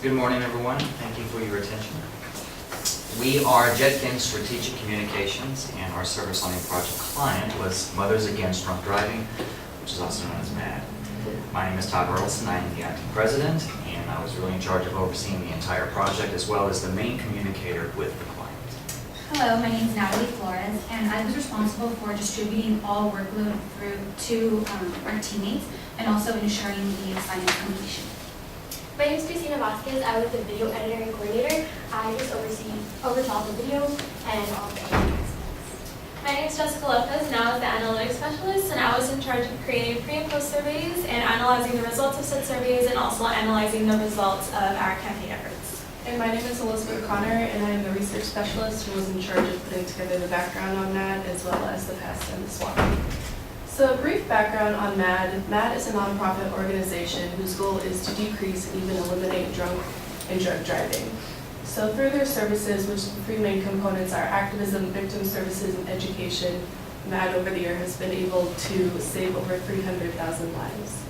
Good morning, everyone. Thank you for your attention. We are JETKINS Strategic Communications, and our service line project client was Mothers Against Drunk Driving, which is also known as MAD. My name is Todd Burleson. I am the acting president, and I was really in charge of overseeing the entire project as well as the main communicator with the client. Hello, my name is Natalie Flores, and I was responsible for distributing all workload through to our teammates and also ensuring the assignment completion. My name is Christina Vasquez. I was the video editor and coordinator. I just oversaw the video and all the editing aspects. My name is Jessica Lopez, and I was the analytics specialist, and I was in charge of creating pre and post surveys and analyzing the results of said surveys and also analyzing the results of our campaign efforts. And my name is Elizabeth Connor, and I am the research specialist who was in charge of putting together the background on MAD as well as the past and the SWOT. So a brief background on MAD. MAD is a nonprofit organization whose goal is to decrease and even eliminate drunk and drug driving. So through their services, which the three main components are activism, victim services, and education, MAD over the year has been able to save over 300,000 lives.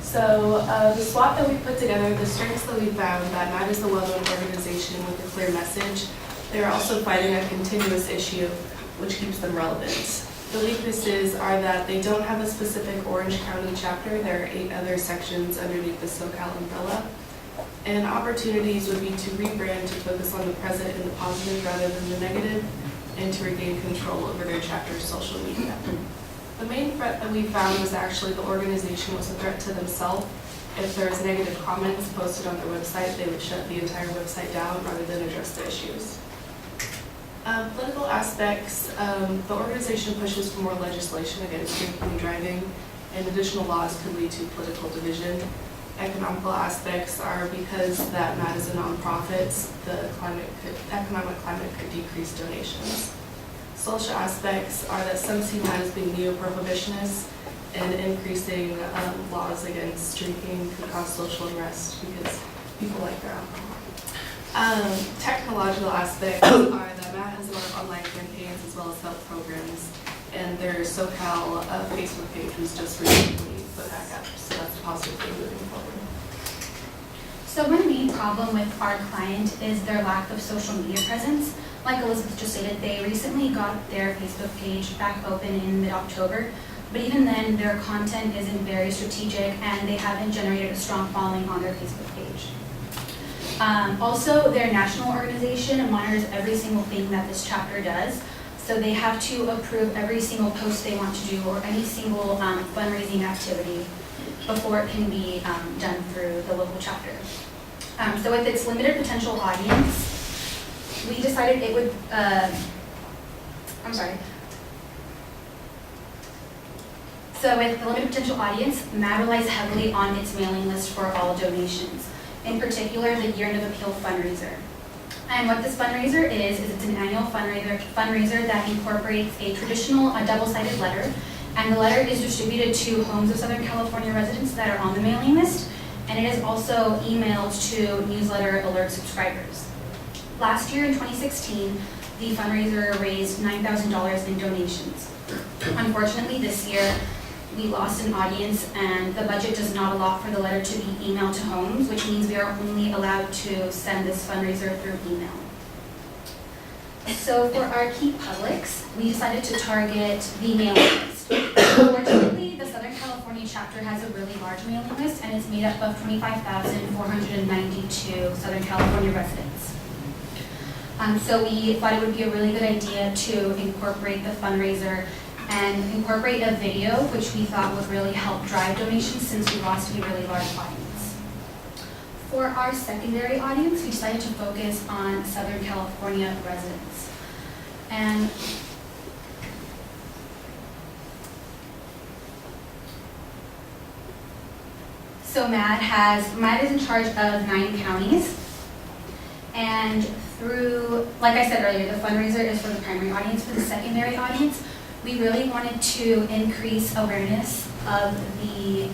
So the SWOT that we put together, the strengths that we found, that MAD is a well-known organization with a clear message. They are also fighting a continuous issue, which keeps them relevant. The weaknesses are that they don't have a specific Orange County chapter. There are 8 other sections underneath the SoCal umbrella. And opportunities would be to rebrand to focus on the present and the positive rather than the negative, and to regain control over their chapter's social media. The main threat that we found was actually the organization was a threat to themselves. If there's negative comments posted on their website, they would shut the entire website down rather than address the issues. Political aspects, the organization pushes for more legislation against drinking and driving, and additional laws could lead to political division. Economical aspects are because that MAD is a nonprofit, the economic climate could decrease donations. Social aspects are that some see MAD as being neo-prohibitionist, and increasing laws against drinking could cause social unrest because people like their alcohol. Technological aspects are that MAD has a lot of online campaigns as well as health programs, and their SoCal Facebook page was just recently put back up, so that's a positive thing moving forward. So one main problem with our client is their lack of social media presence. Like Elizabeth just stated, they recently got their Facebook page back open in mid-October, but even then their content isn't very strategic and they haven't generated a strong following on their Facebook page. Also, their national organization monitors every single thing that this chapter does, so they have to approve every single post they want to do or any single fundraising activity before it can be done through the local chapter. So with its limited potential audience, we decided it would, So with the limited potential audience, MAD relies heavily on its mailing list for all donations. In particular, the Year End of Appeal fundraiser. And what this fundraiser is it's an annual fundraiser that incorporates a double-sided letter, and the letter is distributed to homes of Southern California residents that are on the mailing list, and it is also emailed to newsletter alert subscribers. Last year in 2016, the fundraiser raised $9,000 in donations. Unfortunately, this year, we lost an audience and the budget does not allow for the letter to be emailed to homes, which means we are only allowed to send this fundraiser through email. So for our key publics, we decided to target the mailing list. Unfortunately, the Southern California chapter has a really large mailing list and it's made up of 25,492 Southern California residents. So we thought it would be a really good idea to incorporate the fundraiser and incorporate a video, which we thought would really help drive donations since we lost a really large audience. For our secondary audience, we decided to focus on Southern California residents. And so MAD is in charge of 9 counties. And through, like I said earlier, the fundraiser is for the primary audience. For the secondary audience, we really wanted to increase awareness of the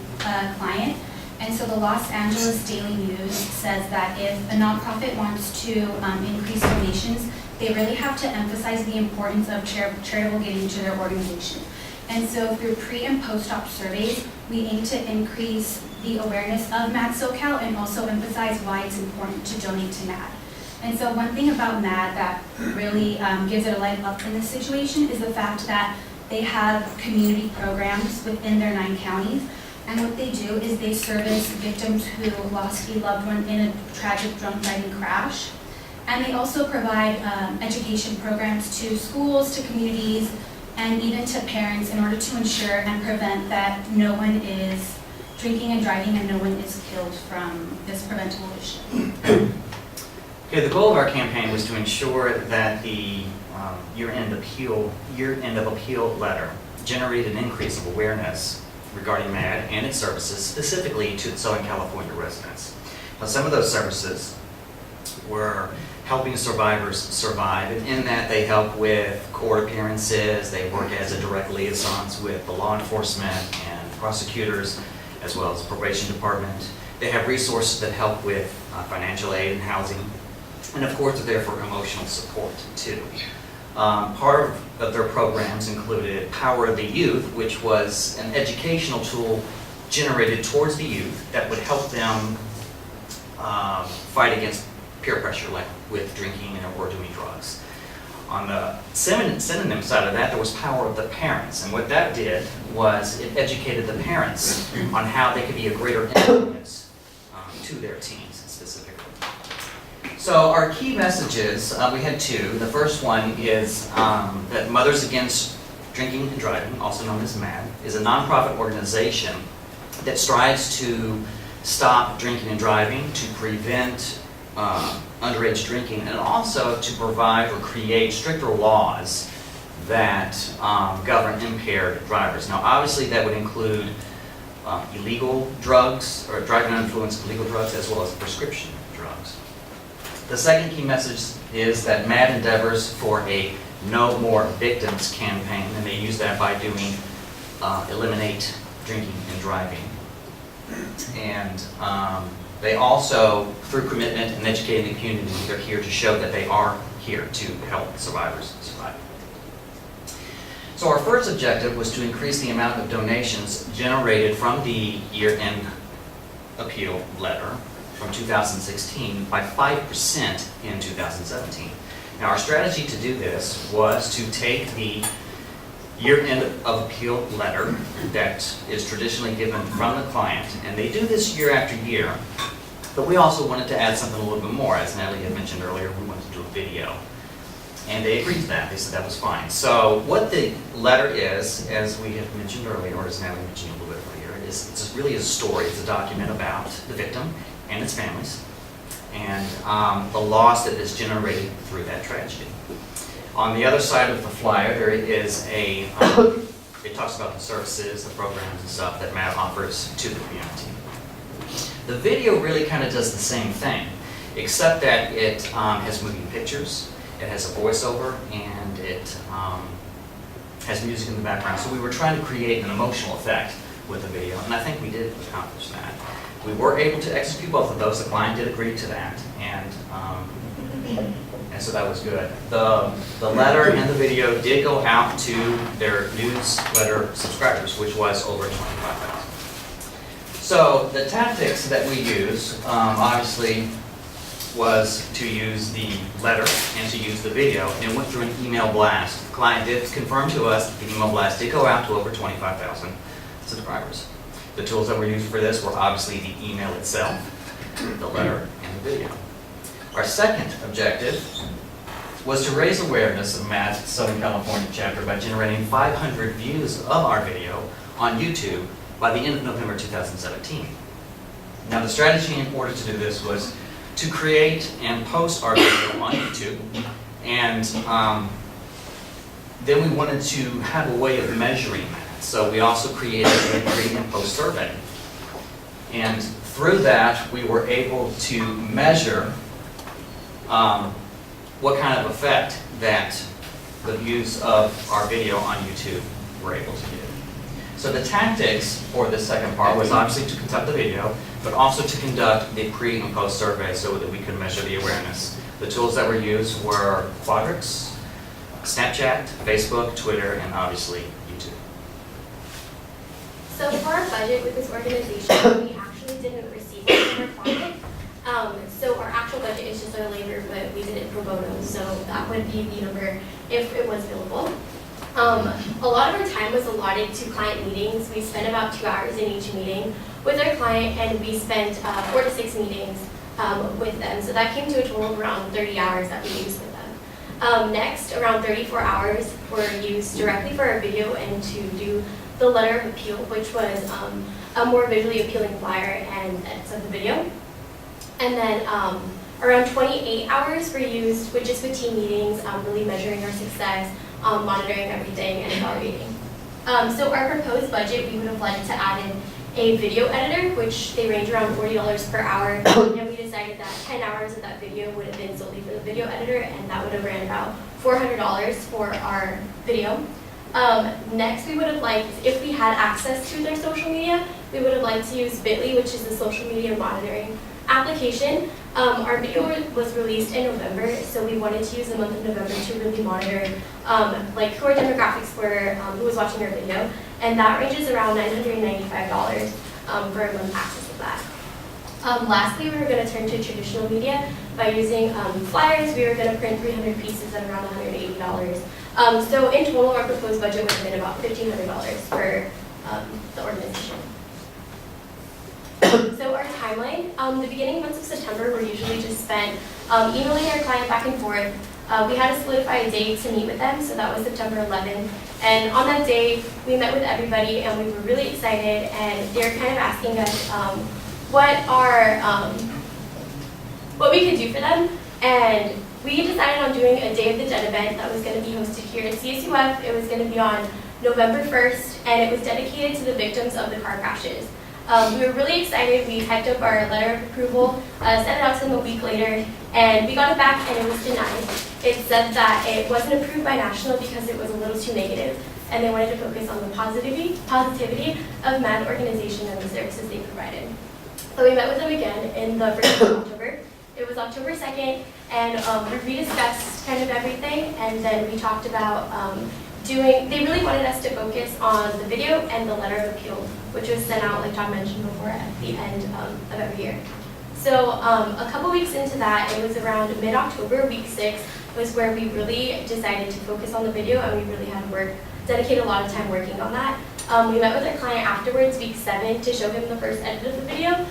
client. And so the Los Angeles Daily News says that if a nonprofit wants to increase donations, they really have to emphasize the importance of charitable giving to their organization. And so through pre and post-op surveys, we aim to increase the awareness of MAD SoCal and also emphasize why it's important to donate to MAD. And so one thing about MAD that really gives it a leg up in this situation is the fact that they have community programs within their 9 counties. And what they do is they service victims who lost a loved one in a tragic drunk driving crash. And they also provide education programs to schools, to communities, and even to parents in order to ensure and prevent that no one is drinking and driving and no one is killed from this preventable issue. Okay, the goal of our campaign was to ensure that the year-end of appeal letter generated an increase of awareness regarding MAD and its services, specifically to Southern California residents. Now, some of those services were helping survivors survive, in that they help with court appearances, they work as a direct liaisons with the law enforcement and prosecutors, as well as the probation department. They have resources that help with financial aid and housing, and of course they're there for emotional support too. Part of their programs included Power of the Youth, which was an educational tool generated towards the youth that would help them fight against peer pressure, like with drinking or doing drugs. On the synonym side of that, there was Power of the Parents, and what that did was it educated the parents on how they could be a greater influence to their teens specifically. So our key messages, we had 2. The first one is that Mothers Against Drinking and Driving, also known as MAD, is a nonprofit organization that strives to stop drinking and driving, to prevent underage drinking, and also to provide or create stricter laws that govern impaired drivers. Now, obviously, that would include illegal drugs, or driving under influence of illegal drugs, as well as prescription drugs. The second key message is that MAD endeavors for a No More Victims campaign, and they use that by doing Eliminate Drinking and Driving. And they also, through commitment and educating the community, they're here to show that they are here to help survivors survive. So our first objective was to increase the amount of donations generated from the year-end appeal letter from 2016 by 5% in 2017. Now, our strategy to do this was to take the year-end of appeal letter that is traditionally given from the client, and they do this year after year, but we also wanted to add something a little bit more. As Natalie had mentioned earlier, we wanted to do a video, and they agreed to that. They said that was fine. So what the letter is, as we had mentioned earlier, or as Natalie mentioned a little bit earlier, is it's really a story. It's a document about the victim and its families, and the loss that is generated through that tragedy. On the other side of the flyer, there is a, it talks about the services, the programs and stuff that MAD offers to the community. The video really kind of does the same thing, except that it has moving pictures, it has a voiceover, and it has music in the background. So we were trying to create an emotional effect with the video, and I think we did accomplish that. We were able to execute both of those. The client did agree to that, and so that was good. The letter and the video did go out to their newsletter subscribers, which was over 25,000. So the tactics that we use, obviously, was to use the letter and to use the video, and it went through an email blast. The client did confirm to us that the email blast did go out to over 25,000 subscribers. The tools that were used for this were obviously the email itself, the letter, and the video. Our second objective was to raise awareness of MAD's Southern California chapter by generating 500 views of our video on YouTube by the end of November 2017. Now, the strategy in order to do this was to create and post our video on YouTube, and then we wanted to have a way of measuring that. So we also created a pre and post survey. And through that, we were able to measure what kind of effect that the views of our video on YouTube were able to do. So the tactics for the second part was obviously to conduct the video, but also to conduct the pre and post survey so that we could measure the awareness. The tools that were used were Quadrix, Snapchat, Facebook, Twitter, and obviously YouTube. So for our budget with this organization, we actually didn't receive it from our client. So our actual budget is just our labor, but we did it pro bono, so that would be the number if it was billable. A lot of our time was allotted to client meetings. We spent about 2 hours in each meeting with our client, and we spent 4 to 6 meetings with them. So that came to a total of around 30 hours that we used with them. Next, around 34 hours were used directly for our video and to do the letter of appeal, which was a more visually appealing flyer and edits of the video. And then around 28 hours were used with team meetings, really measuring our success, monitoring everything, and evaluating. So our proposed budget, we would have liked to add in a video editor, which they range around $40 per hour, and we decided that 10 hours of that video would have been solely for the video editor, and that would have ran about $400 for our video. Next, we would have liked, if we had access to their social media, we would have liked to use Bitly, which is the social media monitoring application. Our video was released in November, so we wanted to use the month of November to really monitor who our demographics were, who was watching our video, and that ranges around $995 for a month access of that. Lastly, we were going to turn to traditional media by using flyers. We were going to print 300 pieces at around $180. So in total, our proposed budget would have been about $1,500 for the organization. So our timeline, the beginning months of September were usually just spent emailing our client back and forth. We had to solidify a date to meet with them, so that was September 11th. And on that day, we met with everybody, and we were really excited, and they were kind of asking us what we could do for them. And we decided on doing a Day of the Dead event that was going to be hosted here at CSUF. It was going to be on November 1st, and it was dedicated to the victims of the car crashes. We were really excited. We typed up our letter of approval, sent it out to them a week later, and we got it back and it was denied. It said that it wasn't approved by National because it was a little too negative, and they wanted to focus on the positivity of MAD organization and the services they provided. So we met with them again in the first week of October. It was October 2nd, and we rediscussed kind of everything, and then we talked about they really wanted us to focus on the video and the letter of appeal, which was sent out, like John mentioned before, at the end of every year. So a couple weeks into that, it was around mid-October, week 6, was where we really decided to focus on the video, and we really had to dedicate a lot of time working on that. We met with our client afterwards, week 7, to show him the first edit of the video.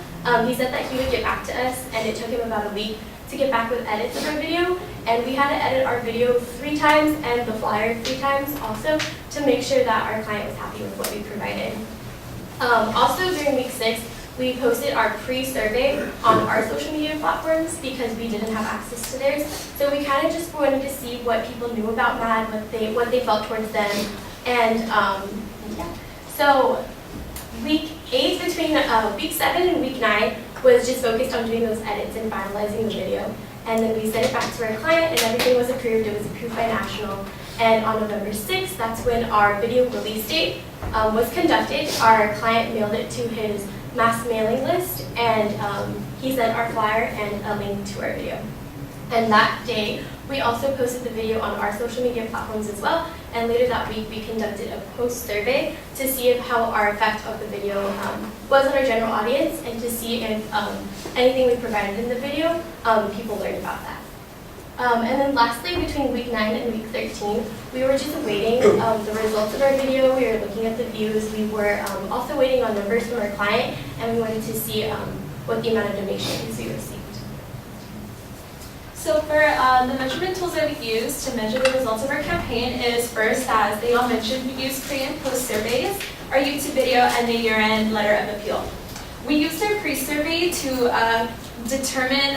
He said that he would get back to us, and it took him about a week to get back with edits of our video, and we had to edit our video 3 times and the flyer 3 times also to make sure that our client was happy with what we provided. Also during week 6, we posted our pre-survey on our social media platforms because we didn't have access to theirs. So we kind of just wanted to see what people knew about MAD, what they felt towards them, and yeah. So week 8 between week 7 and week 9 was just focused on doing those edits and finalizing the video. And then we sent it back to our client, and everything was approved. It was approved by National. And on November 6th, that's when our video release date was conducted. Our client mailed it to his mass mailing list, and he sent our flyer and a link to our video. And that day, we also posted the video on our social media platforms as well. And later that week, we conducted a post-survey to see how our effect of the video was on our general audience, and to see if anything we provided in the video, people learned about that. And then lastly, between week 9 and week 13, we were just awaiting the results of our video. We were looking at the views. We were also waiting on numbers from our client, and we wanted to see what the amount of donations we received. So for the measurement tools that we use to measure the results of our campaign is first, as they all mentioned, we use pre and post surveys, our YouTube video, and the year-end letter of appeal. We used our pre-survey to determine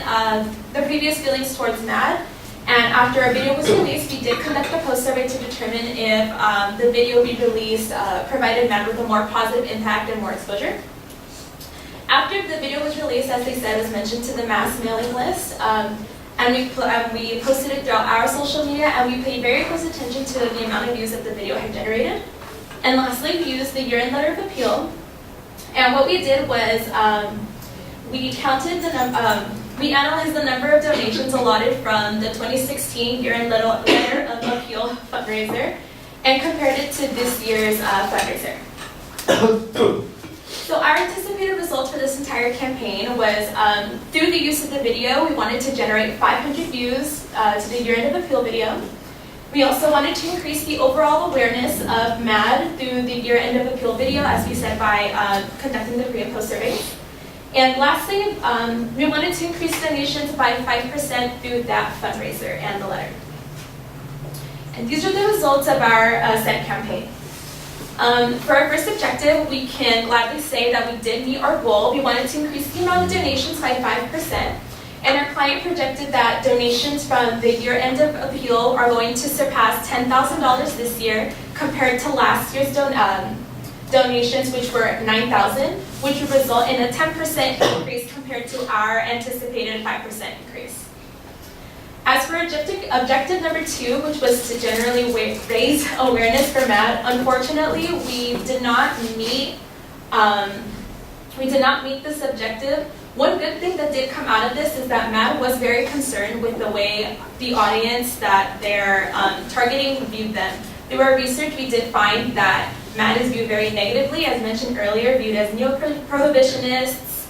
the previous feelings towards MAD, and after our video was released, we did conduct a post-survey to determine if the video we released provided MAD with a more positive impact and more exposure. After the video was released, as they said, it was mentioned to the mass mailing list, and we posted it throughout our social media, and we paid very close attention to the amount of views that the video had generated. And lastly, we used the year-end letter of appeal. And what we did was we counted we analyzed the number of donations allotted from the 2016 year-end letter of appeal fundraiser and compared it to this year's fundraiser. So our anticipated results for this entire campaign was through the use of the video, we wanted to generate 500 views to the year-end of appeal video. We also wanted to increase the overall awareness of MAD through the year-end of appeal video, as we said, by conducting the pre and post surveys. And lastly, we wanted to increase donations by 5% through that fundraiser and the letter. And these are the results of our said campaign. For our first objective, we can gladly say that we did meet our goal. We wanted to increase the amount of donations by 5%. And our client projected that donations from the year-end of appeal are going to surpass $10,000 this year compared to last year's donations, which were $9,000, which would result in a 10% increase compared to our anticipated 5% increase. As for objective number 2, which was to generally raise awareness for MAD, unfortunately, we did not meet this objective. One good thing that did come out of this is that MAD was very concerned with the way the audience that they're targeting viewed them. Through our research, we did find that MAD is viewed very negatively, as mentioned earlier, viewed as neo-prohibitionists,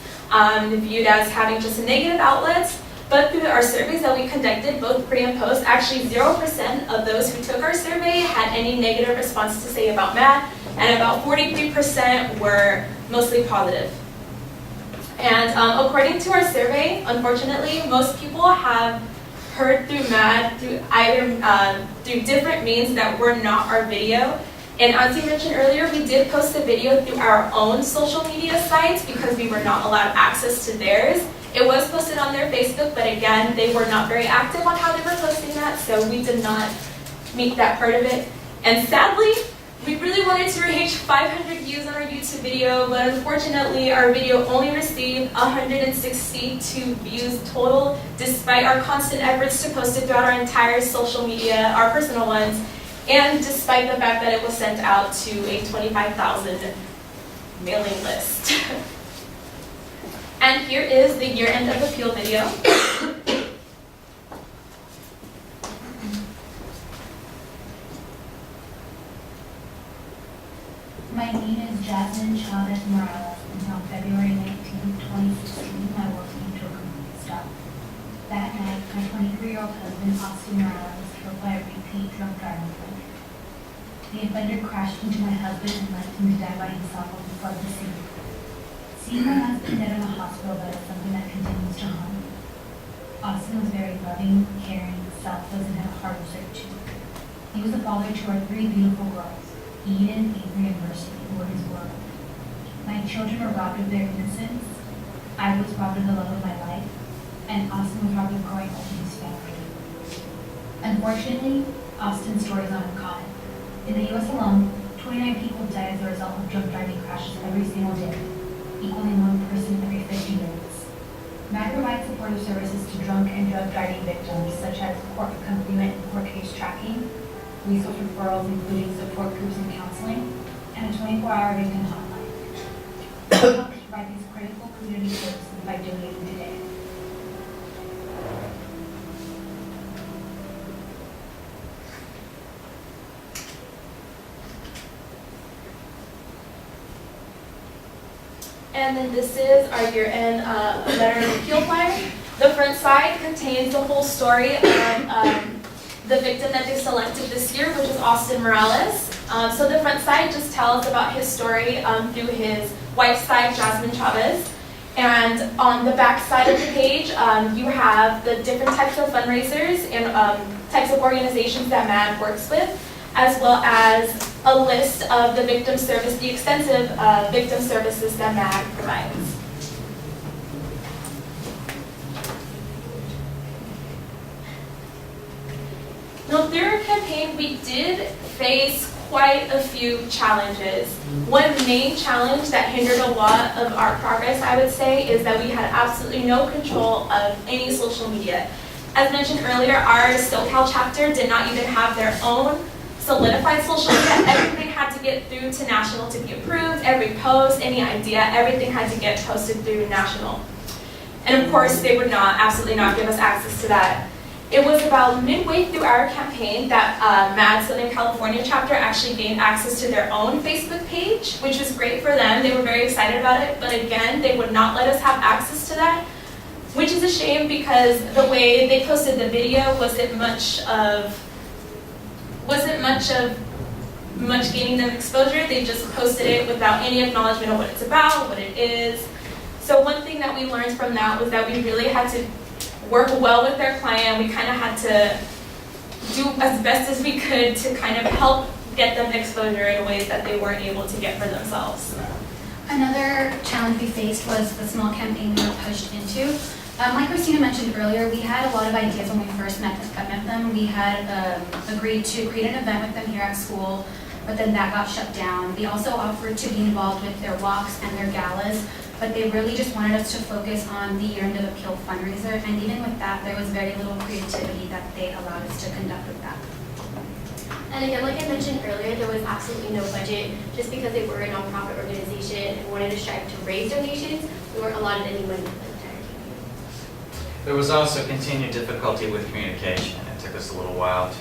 viewed as having just negative outlets. But through our surveys that we conducted, both pre and post, actually 0% of those who took our survey had any negative response to say about MAD, and about 43% were mostly positive. And according to our survey, unfortunately, most people have heard through MAD through either through different means that were not our video. And as we mentioned earlier, we did post the video through our own social media sites because we were not allowed access to theirs. It was posted on their Facebook, but again, they were not very active on how they were posting that, so we did not meet that part of it. And sadly, we really wanted to reach 500 views on our YouTube video, but unfortunately, our video only received 162 views total, despite our constant efforts to post it throughout our entire social media, our personal ones, and despite the fact that it was sent out to a 25,000 mailing list. And here is the year-end of appeal video. My name is Jasmine Chavez Morales, and on February 19, 2016, my work came to a complete stop. That night, my 23-year-old husband, Austin Morales, was killed by a repeat drunk driving offender. The offender crashed into my husband and left him to die by himself on the flood of the scene. Seeing my husband dead in a hospital bed is something that continues to haunt me. Austin was very loving, caring, selfless, and had a heart of certitude. He was the father to our 3 beautiful girls, Eden, Avery, and Mercy, who were his world. My children were robbed of their innocence, I was robbed of the love of my life, and Austin was robbed of growing up in his family. Unfortunately, Austin's story is not uncommon. In the U.S. alone, 29 people die as a result of drunk driving crashes every single day, equaling 1 person every 50 minutes. MAD provides supportive services to drunk and drug driving victims, such as court accompaniment and court case tracking, resource referrals including support groups and counseling, and a 24-hour victim hotline. We help to provide these critical community services by donating today. And then this is our year-end letter of appeal flyer. The front side contains the whole story of the victim that they selected this year, which is Austin Morales. So the front side just tells about his story through his wife's side, Jasmine Chavez. And on the back side of the page, you have the different types of fundraisers and types of organizations that MAD works with, as well as a list of the victim service, the extensive victim services that MAD provides. Now, through our campaign, we did face quite a few challenges. One main challenge that hindered a lot of our progress, I would say, is that we had absolutely no control of any social media. As mentioned earlier, our SoCal chapter did not even have their own solidified social media. Everything had to get through to national to be approved. Every post, any idea, everything had to get posted through national. And of course, they would absolutely not give us access to that. It was about midway through our campaign that MAD Southern California chapter actually gained access to their own Facebook page, which was great for them. They were very excited about it, but again, they would not let us have access to that, which is a shame because the way they posted the video wasn't much gaining them exposure. They just posted it without any acknowledgement of what it's about, what it is. So one thing that we learned from that was that we really had to work well with their client. We kind of had to do as best as we could to kind of help get them exposure in ways that they weren't able to get for themselves. Another challenge we faced was the small campaign we were pushed into. Like Christina mentioned earlier, we had a lot of ideas when we first met them. We had agreed to create an event with them here at school, but then that got shut down. We also offered to be involved with their walks and their galas, but they really just wanted us to focus on the Year End of Appeal fundraiser, and even with that, there was very little creativity that they allowed us to conduct with that. And again, like I mentioned earlier, there was absolutely no budget. Just because they were a nonprofit organization and wanted to strive to raise donations, we weren't allotted any money for the entire campaign. There was also continued difficulty with communication. It took us a little while to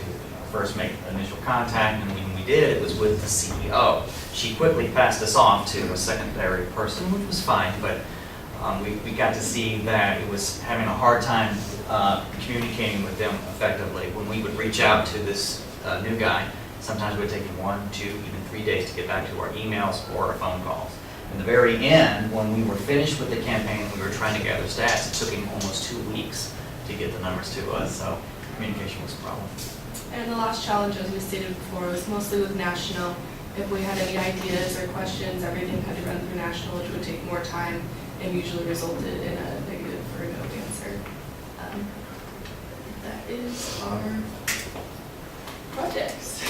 first make initial contact, and when we did, it was with the CEO. She quickly passed us off to a secondary person, which was fine, but we got to see that it was having a hard time communicating with them effectively. When we would reach out to this new guy, sometimes it would take him 1, 2, even 3 days to get back to our emails or our phone calls. In the very end, when we were finished with the campaign, we were trying to gather stats. It took him almost 2 weeks to get the numbers to us, so communication was a problem. And the last challenge, as we stated before, was mostly with national. If we had any ideas or questions, everything had to run through national, which would take more time and usually resulted in a negative or no answer. That is our projects.